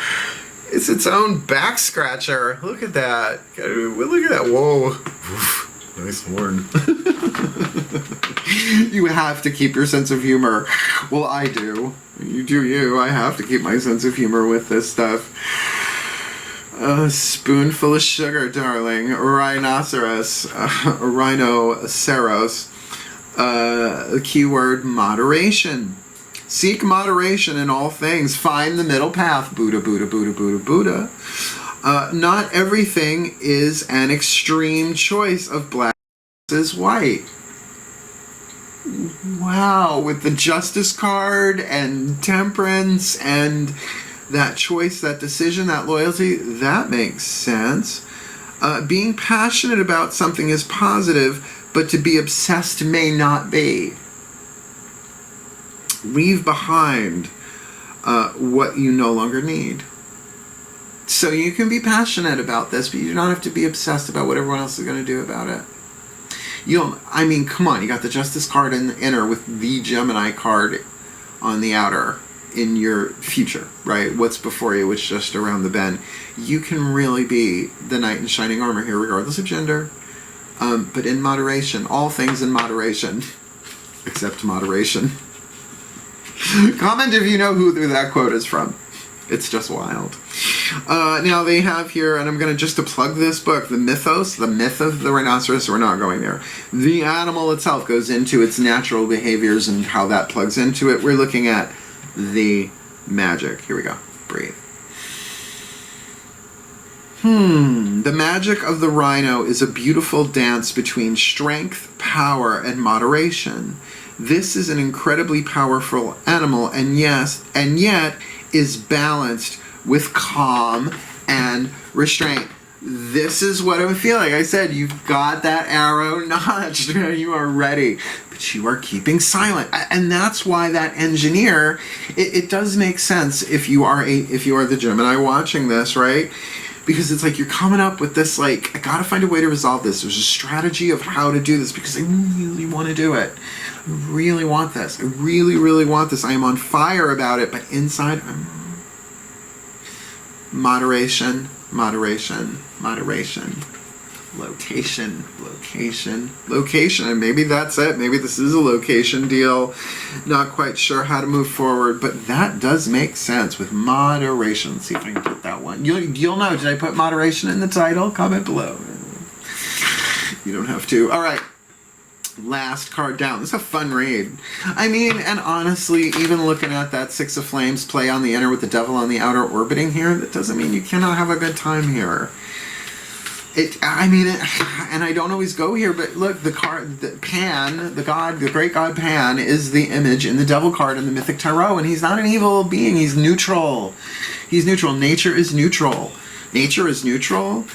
It's its own back scratcher. Look at that. Look at that. Whoa. Oof, nice horn. You have to keep your sense of humor. Well, I do. You do you. I have to keep my sense of humor with this stuff. A spoonful of sugar, darling. Rhinoceros. Rhinoceros. Keyword moderation. Seek moderation in all things. Find the middle path. Buddha, Buddha, Buddha, Buddha, Buddha. Not everything is an extreme choice of black versus white. Wow, with the Justice card and Temperance and that choice, that decision, that loyalty, that makes sense. Being passionate about something is positive, but to be obsessed may not be. Leave behind what you no longer need. So you can be passionate about this, but you don't have to be obsessed about what everyone else is going to do about it. I mean, come on, you got the Justice card in the inner with the Gemini card on the outer in your future, right? What's before you, what's just around the bend. You can really be the knight in shining armor here, regardless of gender, but in moderation. All things in moderation, except moderation. Comment if you know who that quote is from. It's just wild. Now they have here, and I'm going to just to plug this book, the mythos, the myth of the rhinoceros. We're not going there. The animal itself goes into its natural behaviors and how that plugs into it. We're looking at the magic. Here we go. Breathe. The magic of the rhino is a beautiful dance between strength, power, and moderation. This is an incredibly powerful animal, and yet is balanced with calm and restraint. This is what I'm feeling. I said, you've got that arrow notched. You are ready, but you are keeping silent, and that's why that engineer. It does make sense if you are the Gemini watching this, right? Because it's like you're coming up with this, like, I gotta find a way to resolve this. There's a strategy of how to do this because I really want to do it. I really want this. I really, really want this. I am on fire about it, but inside, moderation, moderation, moderation. Location, location, location. And maybe that's it. Maybe this is a location deal. Not quite sure how to move forward, but that does make sense with moderation. Let's see if I can get that one. You'll know. Did I put moderation in the title? Comment below. You don't have to. All right. Last card down. This is a fun read. I mean, and honestly, even looking at that Six of Flames play on the inner with the devil on the outer orbiting here, that doesn't mean you cannot have a good time here. And I don't always go here, but look, the card, Pan, the god, the great god Pan, is the image in the devil card in the Mythic Tarot, and he's not an evil being, he's neutral. He's neutral. Nature is neutral. Nature is neutral?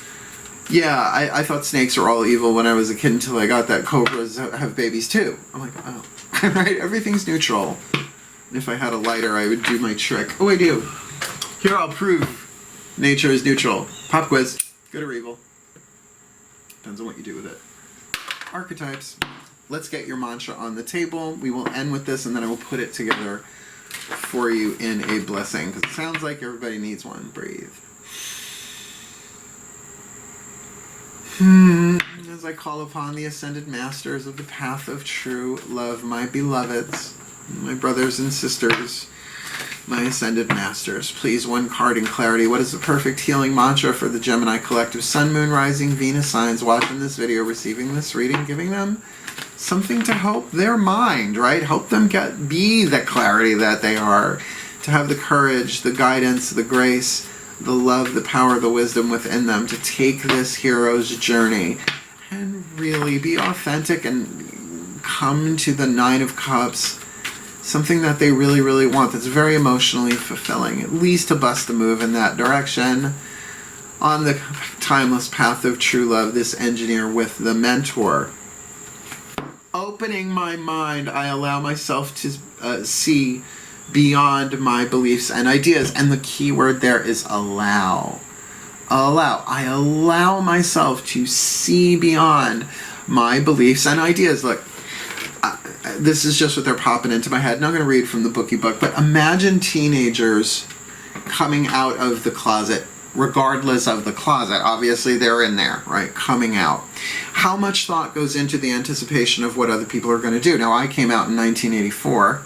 Yeah, I thought snakes were all evil when I was a kid until I got that cobras have babies too. I'm like, oh. Right? Everything's neutral. And if I had a lighter, I would do my trick. Oh, I do. Here, I'll prove nature is neutral. Pop quiz. Good or evil? Depends on what you do with it. Archetypes. Let's get your mantra on the table. We will end with this, and then I will put it together for you in a blessing, because it sounds like everybody needs one. Breathe. As I call upon the ascended masters of the path of true love, my beloveds, my brothers and sisters, my ascended masters, please, one card in clarity. What is the perfect healing mantra for the Gemini collective? Sun, Moon, Rising, Venus signs watching this video, receiving this reading, giving them something to help their mind, right? Help them be the clarity that they are, to have the courage, the guidance, the grace, the love, the power, the wisdom within them to take this hero's journey and really be authentic and come to the Nine of Cups, something that they really, really want, that's very emotionally fulfilling, at least to bust a move in that direction on the timeless path of true love, this engineer with the mentor. Opening my mind, I allow myself to see beyond my beliefs and ideas. And the key word there is allow. Allow. I allow myself to see beyond my beliefs and ideas. Look, this is just what they're popping into my head. And I'm going to read from the bookie book. But imagine teenagers coming out of the closet, regardless of the closet. Obviously, they're in there, right? Coming out. How much thought goes into the anticipation of what other people are going to do? Now, I came out in 1984.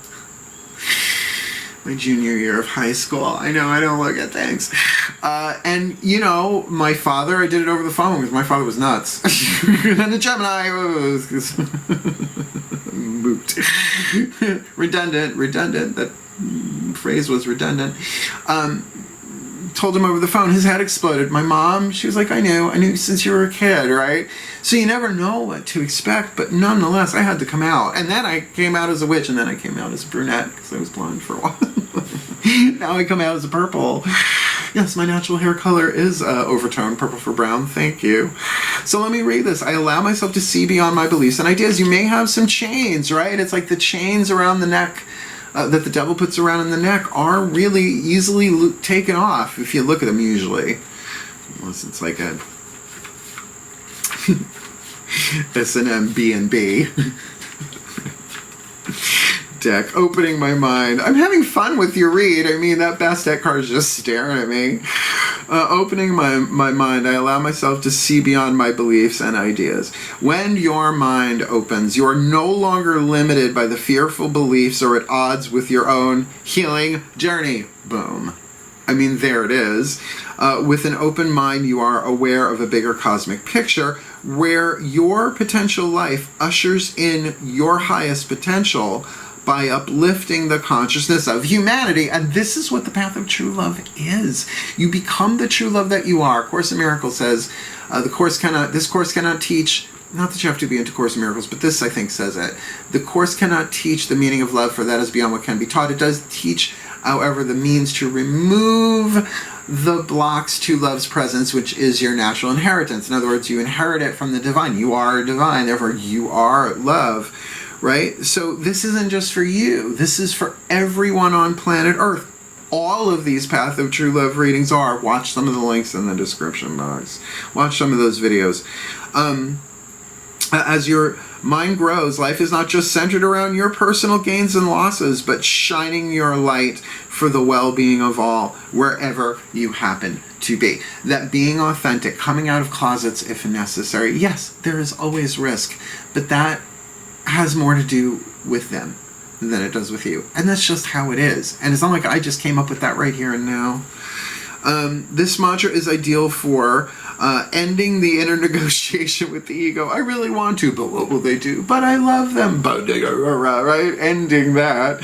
My junior year of high school. I know I don't look at things. And, you know, my father, I did it over the phone because my father was nuts. And the Gemini was moot. Redundant. That phrase was redundant. Told him over the phone, his head exploded. My mom, she was like, I knew since you were a kid, right? So you never know what to expect, but nonetheless, I had to come out. And then I came out as a witch, and then I came out as a brunette, because I was blonde for a while. Now I come out as a purple. Yes, my natural hair color is overtone, purple for brown. Thank you. So let me read this. I allow myself to see beyond my beliefs and ideas. You may have some chains, right? It's like the chains around the neck that the devil puts around in the neck are really easily taken off if you look at them usually. Unless it's like a S&M B&B deck. Opening my mind. I'm having fun with your read. I mean, that Bastet card is just staring at me. Opening my mind, I allow myself to see beyond my beliefs and ideas. When your mind opens, you are no longer limited by the fearful beliefs or at odds with your own healing journey. Boom. I mean, there it is. With an open mind, you are aware of a bigger cosmic picture where your potential life ushers in your highest potential by uplifting the consciousness of humanity. And this is what the path of true love is. You become the true love that you are. Course in Miracles says, this course cannot teach, not that you have to be into Course in Miracles, but this I think says it. The course cannot teach the meaning of love, for that is beyond what can be taught. It does teach, however, the means to remove the blocks to love's presence, which is your natural inheritance. In other words, you inherit it from the divine. You are divine, therefore you are love. Right? So this isn't just for you. This is for everyone on planet Earth. All of these Path of True Love readings are. Watch some of the links in the description box. Watch some of those videos. As your mind grows, life is not just centered around your personal gains and losses, but shining your light for the well-being of all, wherever you happen to be. That being authentic, coming out of closets if necessary. Yes, there is always risk, but that has more to do with them than it does with you. And that's just how it is. And it's not like I just came up with that right here and now. This mantra is ideal for ending the inner negotiation with the ego. I really want to, but what will they do? But I love them. Right? Ending that.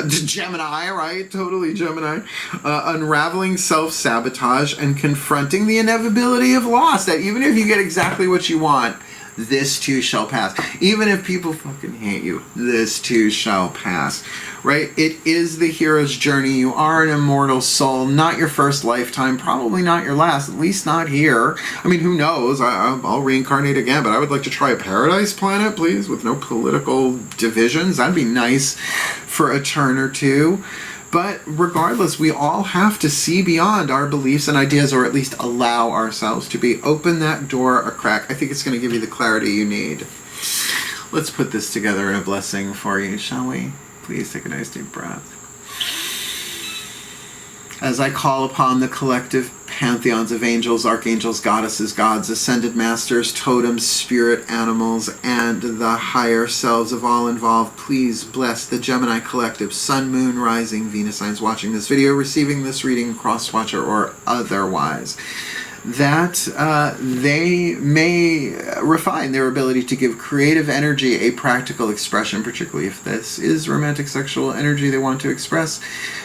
Gemini, right? Totally Gemini. Unraveling self-sabotage and confronting the inevitability of loss. That even if you get exactly what you want, this too shall pass. Even if people fucking hate you, this too shall pass. Right? It is the hero's journey. You are an immortal soul. Not your first lifetime. Probably not your last. At least not here. I mean, who knows? I'll reincarnate again, but I would like to try a paradise planet, please, with no political divisions. That'd be nice for a turn or two. But regardless, we all have to see beyond our beliefs and ideas, or at least allow ourselves to be. Open that door a crack. I think it's going to give you the clarity you need. Let's put this together in a blessing for you, shall we? Please take a nice deep breath. As I call upon the collective pantheons of angels, archangels, goddesses, gods, ascended masters, totems, spirit animals, and the higher selves of all involved, please bless the Gemini collective, sun, moon, rising, Venus signs watching this video, receiving this reading, cross-watcher, or otherwise, that they may refine their ability to give creative energy a practical expression, particularly if this is romantic sexual energy they want to express,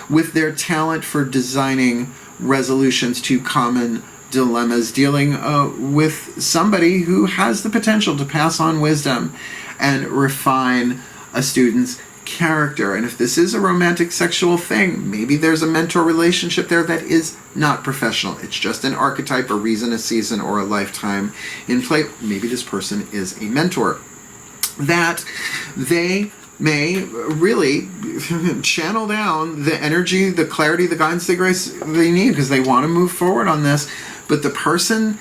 with their talent for designing resolutions to common dilemmas, dealing with somebody who has the potential to pass on wisdom and refine a student's character. And if this is a romantic sexual thing, maybe there's a mentor relationship there that is not professional. It's just an archetype, a reason, a season, or a lifetime in play. Maybe this person is a mentor. That they may really channel down the energy, the clarity, the guidance, the grace they need, because they want to move forward on this. But the person,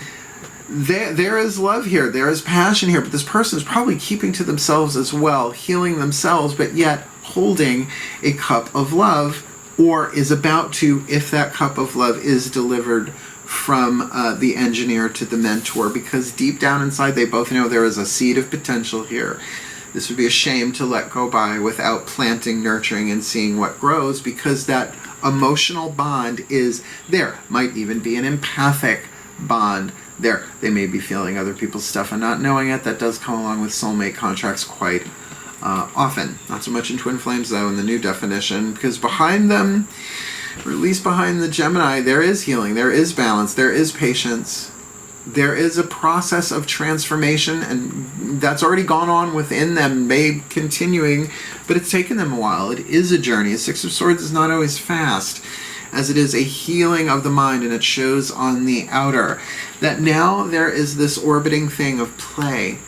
there is love here, there is passion here, but this person is probably keeping to themselves as well, healing themselves, but yet holding a cup of love, or is about to, if that cup of love is delivered from the engineer to the mentor, because deep down inside they both know there is a seed of potential here. This would be a shame to let go by without planting, nurturing, and seeing what grows, because that emotional bond is there. Might even be an empathic bond there. They may be feeling other people's stuff and not knowing it. That does come along with soulmate contracts quite often. Not so much in twin flames, though, in the new definition, because behind them, or at least behind the Gemini, there is healing, there is balance, there is patience. There is a process of transformation, and that's already gone on within them, maybe continuing, but it's taken them a while. It is a journey. A Six of Swords is not always fast, as it is a healing of the mind, and it shows on the outer that now there is this orbiting thing of play.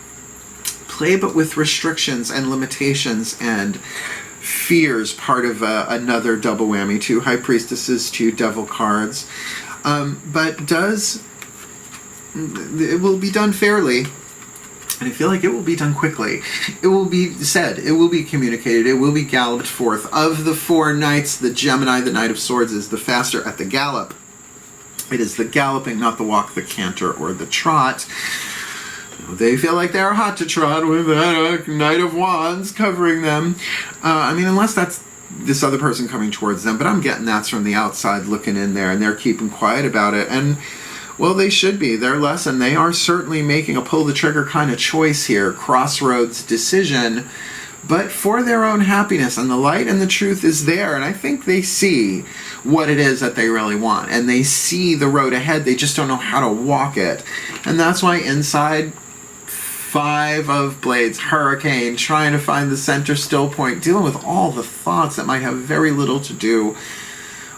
Play, but with restrictions and limitations and fears, part of another double whammy, 2 High Priestesses, 2 Devil cards. But it will be done fairly, and I feel like it will be done quickly. It will be said, it will be communicated, it will be galloped forth. Of the 4 knights, the Gemini, the Knight of Swords, is the faster at the gallop. It is the galloping, not the walk, the canter, or the trot. They feel like they're hot to trot with that Knight of Wands covering them. I mean, unless that's this other person coming towards them, but I'm getting that's from the outside looking in there, and they're keeping quiet about it. And well, they should be. Their lesson, they are certainly making a pull-the-trigger kind of choice here, crossroads decision, but for their own happiness. And the light and the truth is there, and I think they see what it is that they really want, and they see the road ahead. They just don't know how to walk it. And that's why inside 5 of Blades, Hurricane, trying to find the center still point, dealing with all the thoughts that might have very little to do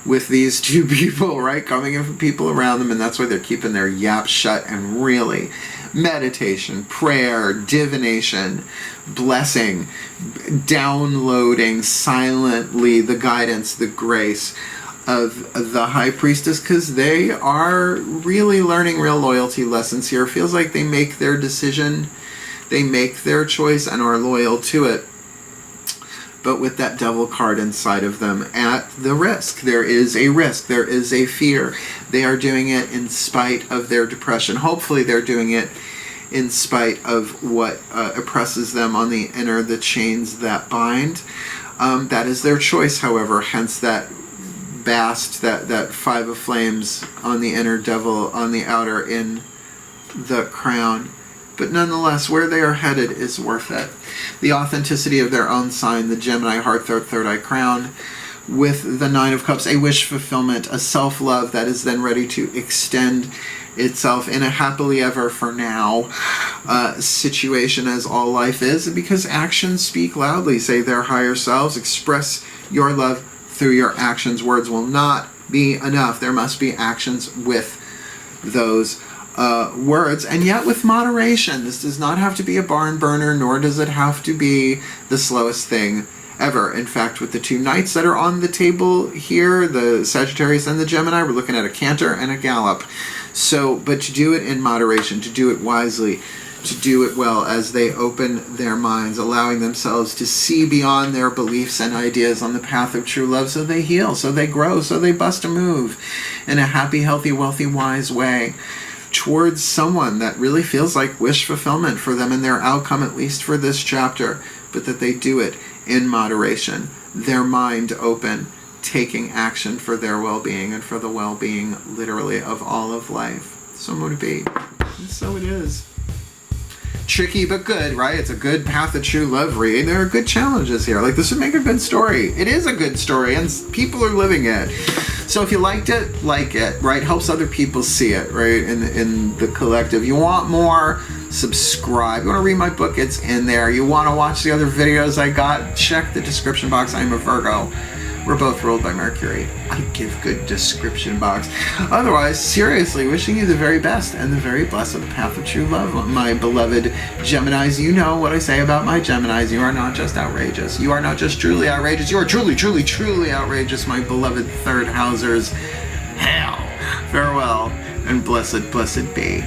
with these 2 people, right? Coming in from people around them, and that's why they're keeping their yaps shut. And really, meditation, prayer, divination, blessing, downloading silently the guidance, the grace of the High Priestess, because they are really learning real loyalty lessons here. It feels like they make their decision, they make their choice, and are loyal to it. But with that Devil card inside of them, at the risk. There is a risk. There is a fear. They are doing it in spite of their depression. Hopefully they're doing it in spite of what oppresses them on the inner, the chains that bind. That is their choice, however, hence that bast, that 5 of Flames on the inner, Devil on the outer in the crown. But nonetheless, where they are headed is worth it. The authenticity of their own sign, the Gemini heart, third eye crown, with the 9 of Cups, a wish fulfillment, a self-love that is then ready to extend itself in a happily ever for now situation, as all life is, because actions speak loudly, say their higher selves. Express your love through your actions. Words will not be enough. There must be actions with those words, and yet with moderation. This does not have to be a barn burner, nor does it have to be the slowest thing ever. In fact, with the 2 knights that are on the table here, the Sagittarius and the Gemini, we're looking at a canter and a gallop. So, but to do it in moderation, to do it wisely, to do it well as they open their minds, allowing themselves to see beyond their beliefs and ideas on the path of true love, so they heal, so they grow, so they bust a move in a happy, healthy, wealthy, wise way towards someone that really feels like wish fulfillment for them and their outcome, at least for this chapter, but that they do it in moderation, their mind open, taking action for their well-being and for the well-being, literally, of all of life. So would it be. And so it is. Tricky but good, right? It's a good path of true love read. There are good challenges here. Like, this would make a good story. It is a good story, and people are living it. So if you liked it, like it, right? Helps other people see it, right? In the collective. You want more? Subscribe. You want to read my book? It's in there. You want to watch the other videos I got? Check the description box. I'm a Virgo. We're both ruled by Mercury. I give good description box. Otherwise, seriously, wishing you the very best and the very blessed path of true love, my beloved Geminis. You know what I say about my Geminis. You are not just outrageous. You are not just truly outrageous. You are truly, truly, truly outrageous, my beloved third housers. Hail, farewell, and blessed, blessed be.